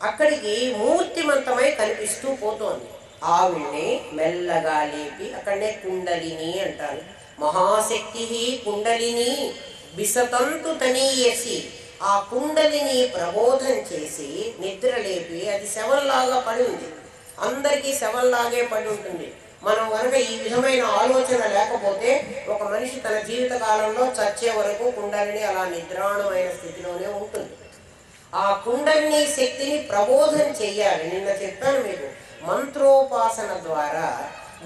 అక్కడికి మూర్తిమంతమై కనిపిస్తూ పోతోంది. ఆవిడ్ని మెల్లగా లేపి అక్కడనే కుండలిని అంటారు. మహాశక్తి కుండలిని బిసతంతు తనీయసి. ఆ కుండలిని ప్రబోధం చేసి నిద్ర లేపి, అది శవంలాగా పడి ఉంది. అందరికీ శవంలాగే పడి ఉంటుంది. మనం కనుక ఈ విధమైన ఆలోచన లేకపోతే ఒక మనిషి తన జీవిత కాలంలో చచ్చే వరకు కుండలిని అలా నిద్రాణమైన స్థితిలోనే ఉంటుంది. ఆ కుండలిని శక్తిని ప్రబోధం చెయ్యాలి. నిన్న చెప్పాను మీకు, మంత్రోపాసన ద్వారా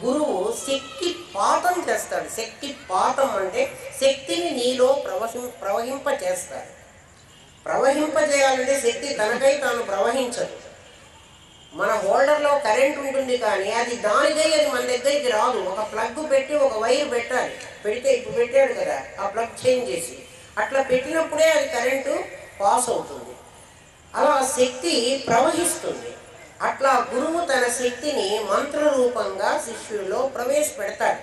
గురువు శక్తి పాతం చేస్తాడు. శక్తి పాతం అంటే శక్తిని నీలో ప్రవహింపచేస్తాడు. ప్రవహింపజేయాలంటే శక్తి తనకై తాను ప్రవహించదు. మన హోల్డర్లో కరెంట్ ఉంటుంది, కానీ అది దానికై అది మన దగ్గరికి రాదు. ఒక ప్లగ్ పెట్టి ఒక వైర్ పెట్టాలి. పెడితే ఇప్పుడు పెట్టాడు కదా, ఆ ప్లగ్ చేంజ్ చేసి అట్లా పెట్టినప్పుడే అది కరెంటు పాస్ అవుతుంది. అలా శక్తి ప్రవహిస్తుంది. అట్లా గురువు తన శక్తిని మంత్రరూపంగా శిష్యుల్లో ప్రవేశపెడతాడు.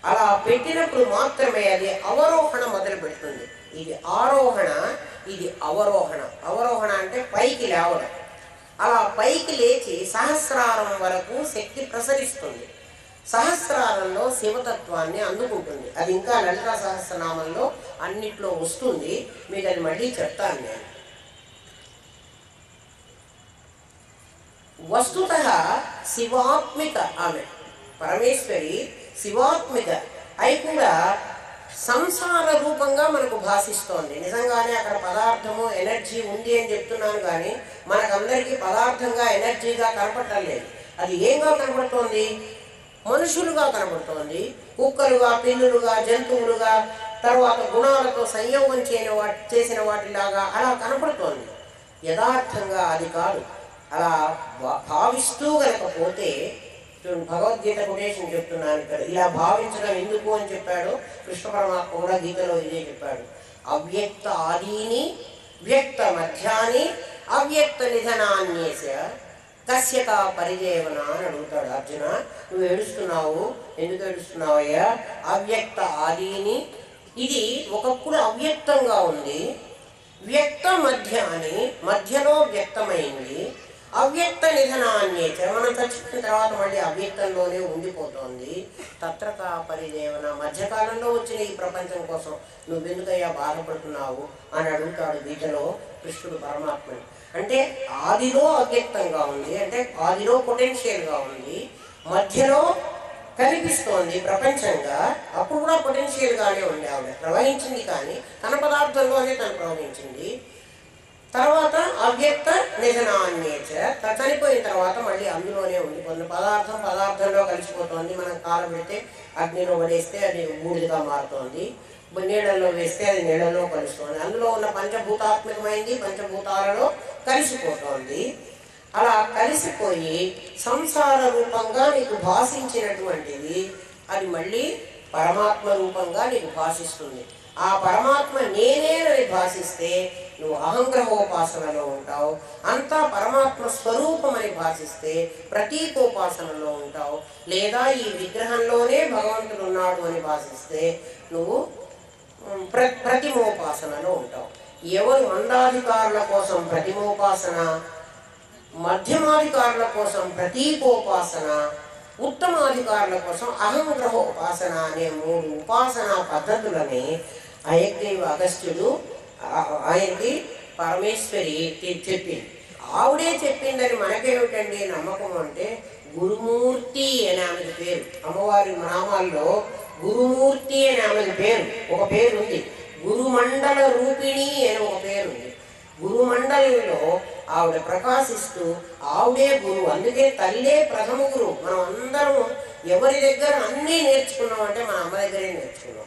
అలా పెట్టినప్పుడు మాత్రమే అది అవరోహణ మొదలు పెడుతుంది. ఇది ఆరోహణ, ఇది అవరోహణ. అవరోహణ అంటే పైకి లేవడం. అలా పైకి లేచి సహస్రారం వరకు శక్తి ప్రసరిస్తుంది. సహస్రారంలో శివతత్వాన్ని అందుకుంటుంది. అది ఇంకా లలితా సహస్రనామంలో అన్నిట్లో వస్తుంది. మీకు అది మళ్ళీ చెప్తాను నేను. వస్తుత శివాత్మిక ఆమె పరమేశ్వరి శివాత్మిక అయి కూడా సంసార రూపంగా మనకు భాషిస్తోంది. నిజంగానే అక్కడ పదార్థము ఎనర్జీ ఉంది అని చెప్తున్నాను, కానీ మనకందరికీ పదార్థంగా ఎనర్జీగా కనపడటం లేదు. అది ఏంగా కనపడుతోంది? మనుషులుగా కనపడుతోంది, కుక్కలుగా, పిల్లులుగా, జంతువులుగా, తర్వాత గుణాలతో సంయోగం చేసిన వాటిలాగా అలా కనపడుతోంది. యథార్థంగా అది కాదు. అలా భావిస్తూ కనుకపోతే, భగవద్గీత కొటేషన్ చెప్తున్నాను ఇక్కడ, ఇలా భావించడం ఎందుకు అని చెప్పాడు కృష్ణ పరమాత్మ కూడా గీతలో ఇదే చెప్పాడు. అవ్యక్త ఆదీని వ్యక్త మధ్యాని అవ్యక్త నిధనాన్యేస కశ్యకా పరిదేవన అని అడుగుతాడు. అర్జున, నువ్వు ఏడుస్తున్నావు, ఎందుకు ఏడుస్తున్నావయ్యా? అవ్యక్త ఆదీని, ఇది ఒకప్పుడు అవ్యక్తంగా ఉంది, వ్యక్త మధ్యాని, మధ్యలో వ్యక్తమైంది, అవ్యక్త నిధనాన్యేచ, మనం చచ్చిపోయిన తర్వాత మళ్ళీ అవ్యక్తంలోనే ఉండిపోతుంది. తత్రకా పరిదేవన, మధ్యకాలంలో వచ్చిన ఈ ప్రపంచం కోసం నువ్వెందుకయ్యా బాధపడుతున్నావు అని అడుగుతాడు గీతలో కృష్ణుడు పరమాత్మని. అంటే ఆదిలో అవ్యక్తంగా ఉంది, అంటే ఆదిలో పొటెన్షియల్గా ఉంది, మధ్యలో కనిపిస్తోంది ప్రపంచంగా, అప్పుడు కూడా పొటెన్షియల్గానే ఉంది. ఆవిడ ప్రవహించింది, కానీ తన పదార్థంలోనే తను ప్రవహించింది. తర్వాత అవ్యక్త నిధనాన్యేచ, చనిపోయిన తర్వాత మళ్ళీ అందులోనే ఉంది. కొన్ని పదార్థంలో కలిసిపోతుంది. మనం కాలు పెడితే అగ్నిలో పడేస్తే అది బూడిదగా మారుతోంది, నీళ్ళల్లో వేస్తే అది నీళ్ళలో కలుస్తుంది. అందులో ఉన్న పంచభూతాత్మకమైంది పంచభూతాలలో కలిసిపోతోంది. అలా కలిసిపోయి సంసార రూపంగా నీకు భాషించినటువంటిది అది మళ్ళీ పరమాత్మ రూపంగా నీకు భాషిస్తుంది. ఆ పరమాత్మ నేనేనని భాషిస్తే నువ్వు అహంగ్రహోపాసనలో ఉంటావు. అంతా పరమాత్మ స్వరూపమని భాషిస్తే ప్రతీకోపాసనలో ఉంటావు. లేదా ఈ విగ్రహంలోనే భగవంతుడు ఉన్నాడు అని భాషిస్తే నువ్వు ప్రతిమోపాసనలో ఉంటావు. ఎవరు మందాధికారుల కోసం ప్రతిమోపాసన, మధ్యమాధికారుల కోసం ప్రతీకోపాసన, ఉత్తమాధికారుల కోసం అహంగ్రహోపాసన అనే 3 ఉపాసనా పద్ధతులని అయగ్రీవ అగస్త్యుడు ఆయనకి పరమేశ్వరి చెప్పింది. ఆవిడే చెప్పిందని మనకేమిటండి నమ్మకం అంటే, గురుమూర్తి అని ఆమెకి పేరు. అమ్మవారి నామాల్లో గురుమూర్తి అని ఆమెకి పేరు, ఒక పేరు ఉంది. గురుమండల రూపిణి అని ఒక పేరు ఉంది. గురుమండలిలో ఆవిడ ప్రకాశిస్తూ ఆవిడే గురువు. అందుకే తల్లే ప్రథమ గురువు. మనం అందరం ఎవరి దగ్గర అన్నీ నేర్చుకున్నాం అంటే మన అమ్మ దగ్గరే నేర్చుకున్నాం.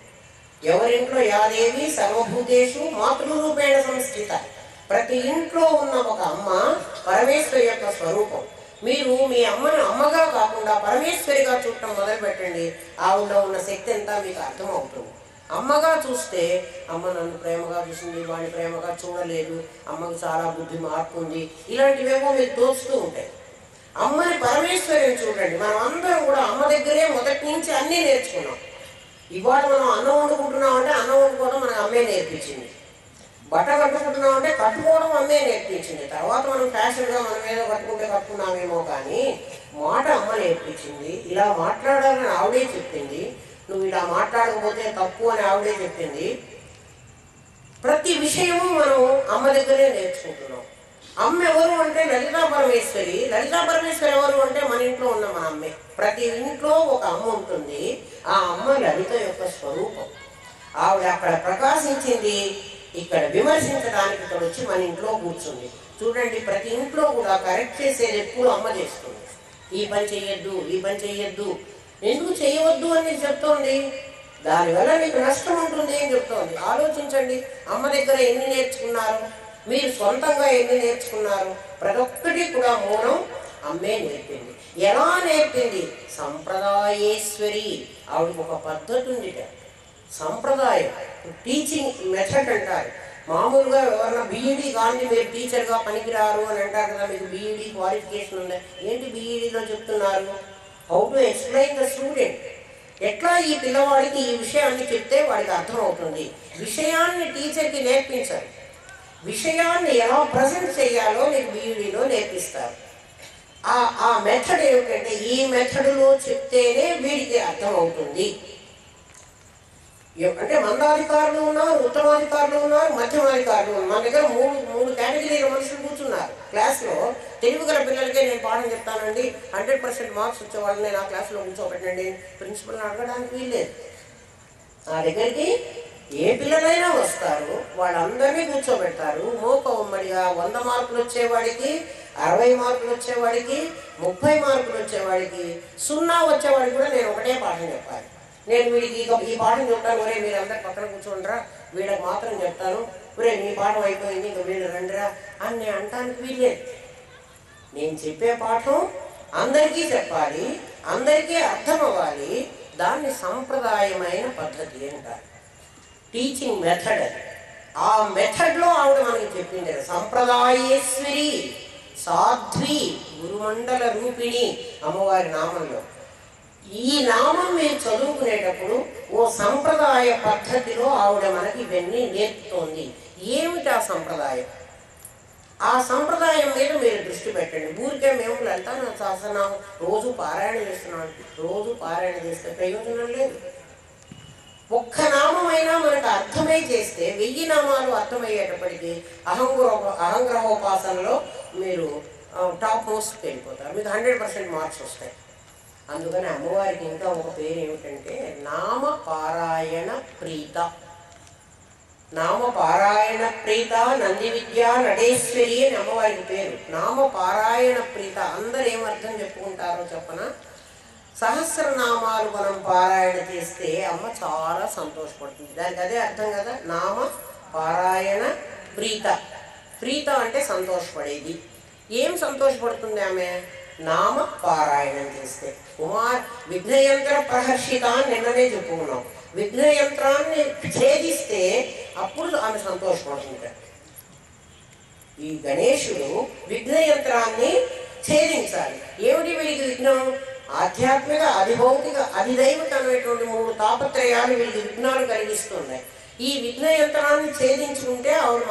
ఎవరింట్లో యాదేవి సర్వభూతేషు మాతృరూపేణ సంస్థిత. ప్రతి ఇంట్లో ఉన్న ఒక అమ్మ పరమేశ్వరి యొక్క స్వరూపం. మీరు మీ అమ్మను అమ్మగా కాకుండా పరమేశ్వరిగా చూడటం మొదలు పెట్టండి, ఆవిడలో ఉన్న శక్తి అంతా మీకు అర్థమవుతుంది. అమ్మగా చూస్తే అమ్మ నన్ను ప్రేమగా చూసింది, వాడిని ప్రేమగా చూడలేదు, అమ్మకు చాలా బుద్ధి మార్పు ఉంది, ఇలాంటివేమో మీకు తోస్తూ ఉంటాయి. అమ్మని పరమేశ్వరిని చూడండి. మనం అందరం కూడా అమ్మ దగ్గరే మొదటి నుంచి అన్నీ నేర్చుకున్నాం. ఇవాళ మనం అన్నం వండుకుంటున్నాం అంటే అన్నం వండుకోవడం మనకు అమ్మే నేర్పించింది. బట్ట కట్టుకుంటున్నాం అంటే కట్టుకోవడం అమ్మే నేర్పించింది. తర్వాత మనం ఫ్యాషన్గా మనం ఏదో కట్టుకున్నామేమో, కానీ మాట అమ్మ నేర్పించింది. ఇలా మాట్లాడాలని ఆవిడే చెప్పింది. నువ్వు ఇలా మాట్లాడకపోతే తప్పు అని ఆవిడే చెప్పింది. ప్రతి విషయము మనం అమ్మ దగ్గరే నేర్చుకుంటున్నాం. అమ్మ ఎవరు అంటే లలితా పరమేశ్వరి. లలితా పరమేశ్వరి ఎవరు అంటే మన ఇంట్లో ఉన్న మన అమ్మే. ప్రతి ఇంట్లో ఒక అమ్మ ఉంటుంది. ఆ అమ్మ లలిత యొక్క స్వరూపం. ఆవిడ అక్కడ ప్రకాశించింది, ఇక్కడ విమర్శించడానికి ఇక్కడ వచ్చి మన ఇంట్లో కూర్చుంది. చూడండి, ప్రతి ఇంట్లో కూడా కరెక్ట్ చేసేది ఎప్పుడు అమ్మ చేస్తుంది. ఈ పని చెయ్యొద్దు, ఈ పని చెయ్యొద్దు, ఎందుకు చేయవద్దు అని చెప్తోంది. దానివల్ల మీకు నష్టం ఉంటుంది అని చెప్తోంది. ఆలోచించండి, అమ్మ దగ్గర ఎన్ని నేర్చుకున్నారు, మీరు సొంతంగా ఎన్ని నేర్చుకున్నారు. ప్రతి ఒక్కటి కూడా మూలం అమ్మే నేర్పింది. ఎలా నేర్పింది? సంప్రదాయేశ్వరి. ఆవిడకి ఒక పద్ధతి ఉంది, సంప్రదాయం, టీచింగ్ మెథడ్ అంటారు. మామూలుగా ఎవరన్నా బీఈడీ కానీ మీరు టీచర్గా పనికిరారు అని అంటారు కదా, మీకు బీఈడీ క్వాలిఫికేషన్ ఉంది. ఏంటి బీఈడీలో చెప్తున్నారు? How to explain the student. ఎట్లా ఈ పిల్లవాడికి ఈ విషయాన్ని చెప్తే వాడికి అర్థమవుతుంది. విషయాన్ని టీచర్కి నేర్పించాలి. విషయాన్ని ఎలా ప్రజెంట్ చేయాలో మీకు బీఈడీలో నేర్పిస్తారు. ఆ మెథడ్ ఏమిటంటే, ఈ మెథడ్లో చెప్తేనే వీడికి అర్థమవుతుంది. అంటే మందాధికారులు ఉన్నారు, ఉత్తమాధికారులు ఉన్నారు, మధ్యమాధికారులు ఉన్నారు. మన దగ్గర మూడు కేటగిరీల మనుషులు కూర్చున్నారు క్లాస్లో. తెలివి గల పిల్లలకే నేను పాఠం చెప్తానండి, 100% మార్క్స్ వచ్చే వాళ్ళని నేను ఆ క్లాస్లో కూర్చోబెట్టండి ప్రిన్సిపల్ని అడగడానికి వీల్లేదు. నా దగ్గరికి ఏ పిల్లలైనా వస్తారు, వాళ్ళందరినీ కూర్చోబెడతారు. మోక ఉమ్మడిగా 100 మార్కులు వచ్చేవాడికి, 60 మార్కులు వచ్చేవాడికి, 30 మార్కులు వచ్చేవాడికి, 0 వచ్చేవాడికి కూడా నేను ఒకటే పాఠం చెప్పాలి. నేను వీడికి ఈ పాఠం చెప్తాను, ఒరే మీరు అందరు పక్కన కూర్చోండిరా, వీళ్ళకి మాత్రం చెప్తాను, ఒరే నీ పాఠం అయిపోయింది ఇంకా వీళ్ళు రండిరా అని నేను అంటానికి వీల్లేదు. నేను చెప్పే పాఠం అందరికీ చెప్పాలి, అందరికీ అర్థం అవ్వాలి. దాన్ని సంప్రదాయమైన పద్ధతి అంటారు, టీచింగ్ మెథడ్. అది ఆ మెథడ్లో ఆవిడ మనకి చెప్పింది సంప్రదాయేశ్వరి సాధ్వి గురుమండల రూపిణి అమ్మవారి నామంలో. ఈ నామం మీరు చదువుకునేటప్పుడు ఓ సంప్రదాయ పద్ధతిలో ఆవిడ మనకి ఇవన్నీ నేర్పుతోంది. ఏమిటి ఆ సంప్రదాయం? ఆ సంప్రదాయం మీద మీరు దృష్టి పెట్టండి. ఊరికే మేము లలితా సహస్రనామం రోజు పారాయణ చేస్తున్నాం, రోజు పారాయణ చేస్తే ప్రయోజనం లేదు. ఒక్క నామైనా మనకు అర్థమై చేస్తే 1000 నామాలు అర్థమయ్యేటప్పటికీ అహంగ్రహోపాసనలో మీరు టాప్ మోస్ట్కి వెళ్ళిపోతారు, మీకు 100% మార్క్స్ వస్తాయి. అందుకని అమ్మవారికి ఇంకా ఒక పేరు ఏమిటంటే నామ పారాయణ ప్రీత. నామ పారాయణ ప్రీత నంది విద్యా నడేశ్వరి అని అమ్మవారికి పేరు. నామ పారాయణ ప్రీత. అందరు ఏమర్థం చెప్పుకుంటారో చెప్పనా? సహస్రనామాలు మనం పారాయణ చేస్తే అమ్మ చాలా సంతోషపడుతుంది. దానికి అదే అర్థం కదా, నామ పారాయణ ప్రీత. ప్రీత అంటే సంతోషపడేది. ఏం సంతోషపడుతుంది ఆమె? నామ పారాయణం చేస్తే. విఘ్నయంత్ర ప్రహర్షిత అని నిన్ననే చెప్పుకున్నాం. విఘ్నయంత్రాన్ని ఛేదిస్తే అప్పుడు ఆమె సంతోషపడుతుంది. ఈ గణేశుడు విఘ్నయంత్రాన్ని ఛేదించాలి. ఏమిటి వీడికి విఘ్నం? ఆధ్యాత్మిక, అధిభౌతిక, అధిదైవిక అనేటువంటి 3 తాపత్రయాలు వీళ్ళకి విఘ్నాలు కలిగిస్తున్నాయి. ఈ విఘ్న యంత్రాన్ని ఛేదించుకుంటే ఆవిడ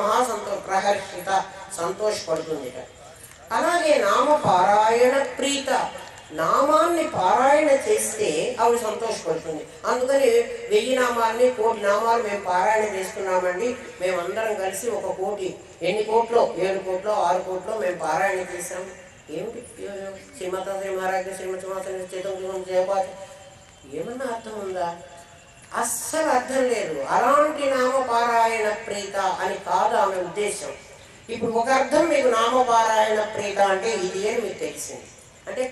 ప్రహర్షిత సంతోషపడుతుంది. అలాగే నామ పారాయణ ప్రీత. నామాన్ని పారాయణ చేస్తే ఆవిడ సంతోషపడుతుంది. అందుకని 1000 నామాలని 1,000 నామాలు మేము పారాయణ చేస్తున్నామండి, మేమందరం కలిసి 1 కోటి, ఎన్ని కోట్లో, 7 కోట్లో 6 కోట్లో మేము పారాయణ చేసాం. ఏమిటి శ్రీమత శ్రీమహారాజ్ఞ శ్రీమతి జయపాటి ఏమన్నా అర్థం ఉందా? అస్సలు అర్థం లేదు. అలాంటి నామపారాయణ ప్రీత అని కాదు ఆమె ఉద్దేశం. ఇప్పుడు ఒక అర్థం మీకు నామపారాయణ ప్రీత అంటే ఇది అని మీకు తెలిసింది. అంటే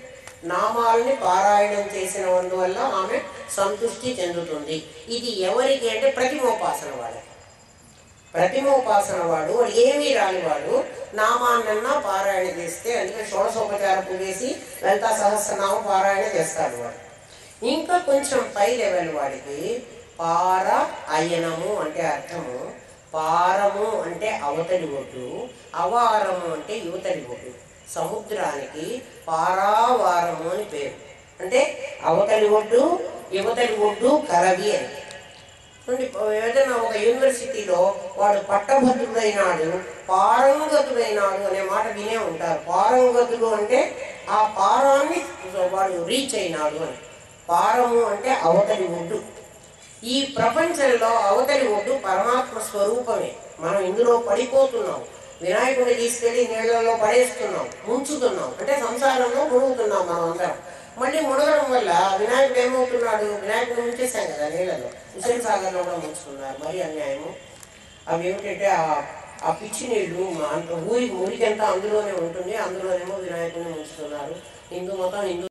నామాలని పారాయణం చేసినందువల్ల ఆమె సంతృష్టి చెందుతుంది. ఇది ఎవరికి అంటే ప్రతిమోపాసన వాడు. ప్రతిమోపాసన వాడు ఏమీ రానివాడు నామాన్నన్నా పారాయణ చేస్తే, అందుకే షోడశోపచార పూజేసి లలితా సహస్రనామ పారాయణ చేస్తాడు వాడు. ఇంకా కొంచెం పై లెవెల్ వాడికి పార అయనము అంటే అర్థము, పారము అంటే అవతలి ఒడ్డు, అవారము అంటే యువతలి ఒడ్డు. సముద్రానికి పారావారము అని పేరు. అంటే అవతలి ఒడ్డు యువతలి ఒడ్డు కలవి అని. ఏదైనా ఒక యూనివర్సిటీలో వాడు పట్టభద్రుడైనాడు, పారంగతుడైనాడు అనే మాట వినే ఉంటారు. పారంగతుడు అంటే ఆ పారాన్ని వాడు రీచ్ అయినాడు అని. పారము అంటే అవతలి ఒడ్డు. ఈ ప్రపంచంలో అవతలి ఒడ్డు పరమాత్మ స్వరూపమే. మనం ఇందులో పడిపోతున్నాం, వినాయకుడిని తీసుకెళ్ళి నీళ్ళలో పడేస్తున్నాం, ముంచుతున్నాం, అంటే సంసారంలో మునుగుతున్నాం మనం అందరం. మళ్ళీ మునగడం వల్ల వినాయకుడు ఏమవుతున్నాడు? వినాయకుడు ముంచేసాం కదా నీళ్ళలో, హుసేన్ సాగర్లో కూడా ముంచుతున్నారు. మరి అన్యాయము. అవి ఏమిటంటే ఆ పిచ్చి నీళ్లు మురికంతా అందులోనే ఉంటుంది, అందులోనేమో వినాయకుడిని ముంచుతున్నారు. హిందూ మతం హిందూ